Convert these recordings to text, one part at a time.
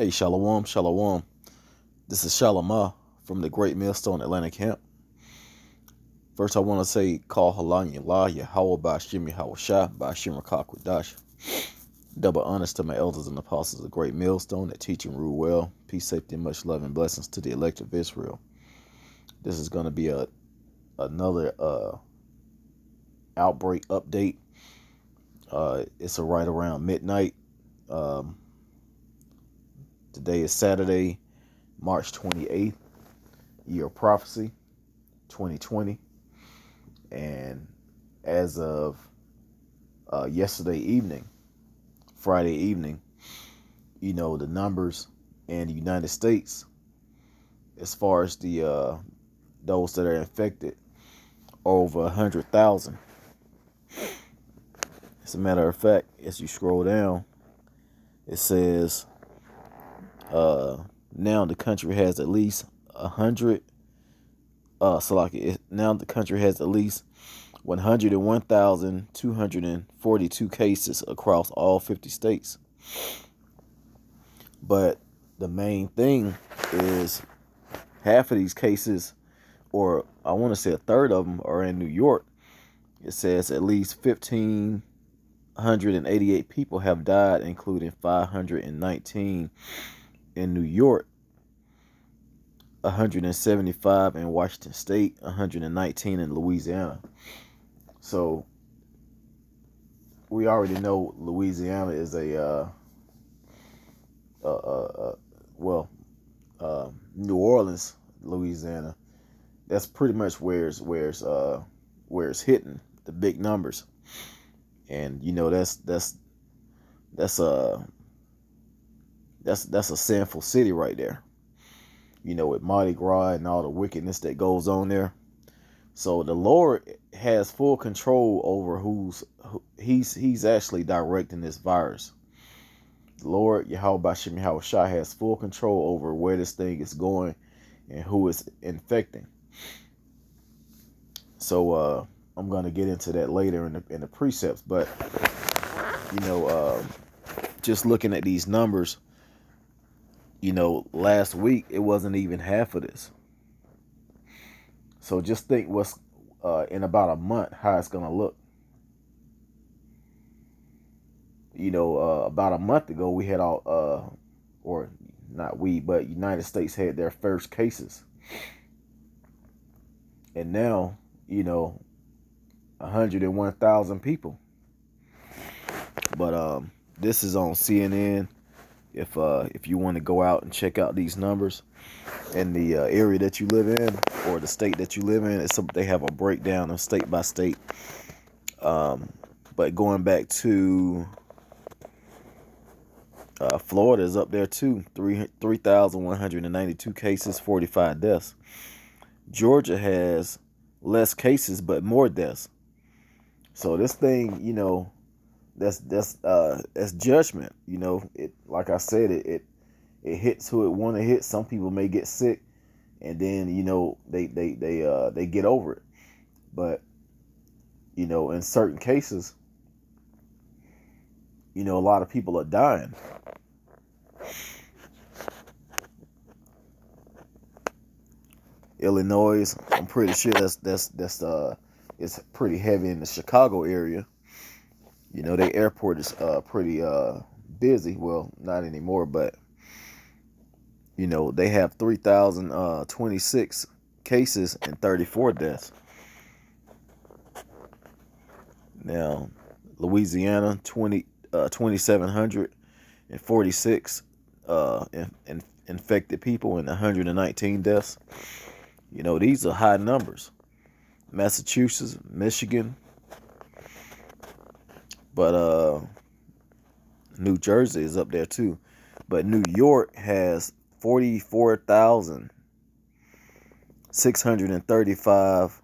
Hey, Shalom, Shalom. This is Shalomah from the Great Millstone Atlanta camp. First, I want to say, Call Halan Yallah, Yahweh Bashim Yahweh Shah, Bashim Rakakwadash. Double honors to my elders and apostles of the Great Millstone that teach and rule well. Peace, safety, and much love and blessings to the elect of Israel. This is going to be another Outbreak update. It's right around midnight. Today is Saturday, March 28th, year of prophecy, 2020. And as of yesterday evening, Friday evening, the numbers in the United States, as far as the those that are infected, are over 100,000. As a matter of fact, as you scroll down, it says now the country has at least 100. Now the country has at least 101,242 cases across all 50 states. But the main thing is half of these cases, or I want to say a third of them, are in New York. It says at least 1,588 people have died, including 519 in New York, 175 in Washington State, 119 in Louisiana. So we already know Louisiana is New Orleans, Louisiana. That's pretty much where it's hitting the big numbers, and that's a sinful city right there. With Mardi Gras and all the wickedness that goes on there. So the Lord has full control over he's actually directing this virus. The Lord, Yahweh Bashim Yahweh Shah, has full control over where this thing is going and who it's infecting. So I'm going to get into that later in the precepts. But, just looking at these numbers, last week it wasn't even half of this. So just think what's in about a month, how it's going to look. About a month ago, we had or not we, but United States had their first cases. And now, 101,000 people. But this is on CNN. If you want to go out and check out these numbers in the area that you live in or the state that you live in, they have a breakdown of state by state. But going back to Florida is up there too, 3,192 cases, 45 deaths. Georgia has less cases but more deaths. So this thing, that's judgment. It, like I said, it hits who it want to hit. Some people may get sick, and then they get over it. But in certain cases, a lot of people are dying. Illinois, I'm pretty sure that's it's pretty heavy in the Chicago area. Their airport is pretty busy. Well, not anymore, but they have 3,026 cases and 34 deaths. Now, Louisiana, 2,746 infected people and 119 deaths. These are high numbers. Massachusetts, Michigan, but New Jersey is up there too. But New York has 44,635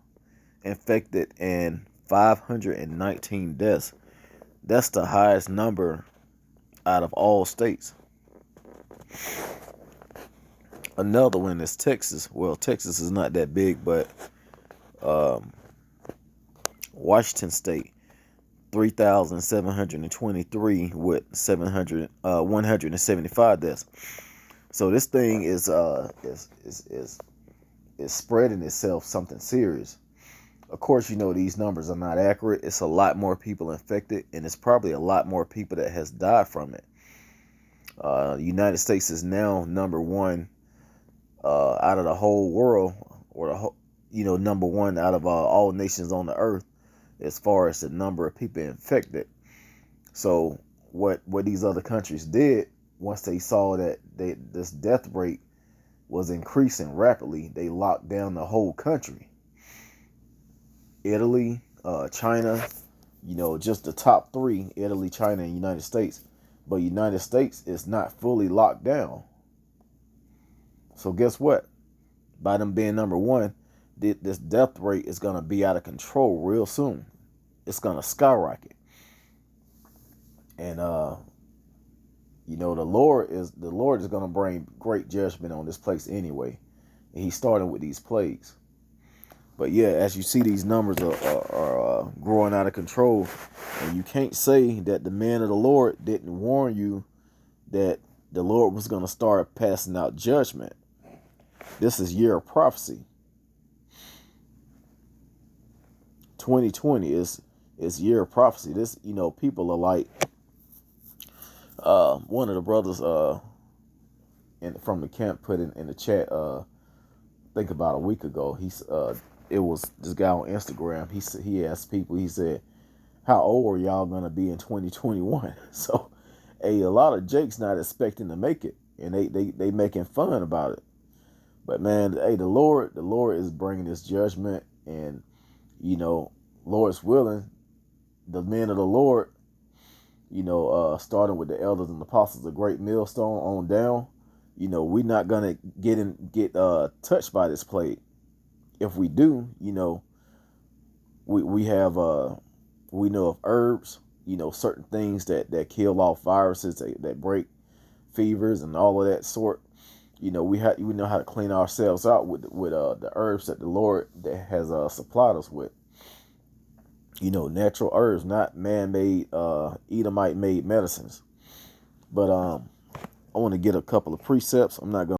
infected and 519 deaths. That's the highest number out of all states. Another one is Texas. Well, Texas is not that big, but Washington State, 3,723 with 175 deaths. So this thing is spreading itself something serious. Of course, you know these numbers are not accurate. It's a lot more people infected, and it's probably a lot more people that has died from it. The United States is now number one out of the whole world, or the whole, number one out of all nations on the earth as far as the number of people infected. So what these other countries did, once they saw that this death rate was increasing rapidly, they locked down the whole country. Italy, China, just the top three: Italy, China, and United States. But United States is not fully locked down. So guess what? By them being number one, this death rate is going to be out of control real soon. It's going to skyrocket. And the Lord is going to bring great judgment on this place anyway. And he's starting with these plagues. But yeah, as you see, these numbers are growing out of control, and you can't say that the man of the Lord didn't warn you that the Lord was going to start passing out judgment. This is year of prophecy. 2020 is year of prophecy. This, people are like, one of the brothers from the camp put in the chat, I think about a week ago. It was this guy on Instagram. He asked people, he said, how old are y'all going to be in 2021? So, a lot of Jake's not expecting to make it, and they making fun about it. But man, the Lord is bringing this judgment, and, Lord's willing, the men of the Lord, starting with the elders and apostles, a great millstone on down, we're not going to get touched by this plague. If we do, we know of herbs, certain things that kill off viruses, that break fevers and all of that sort. We know how to clean ourselves out with the herbs that the Lord that has supplied us with. Natural herbs, not man-made, Edomite-made medicines. But I want to get a couple of precepts. I'm not going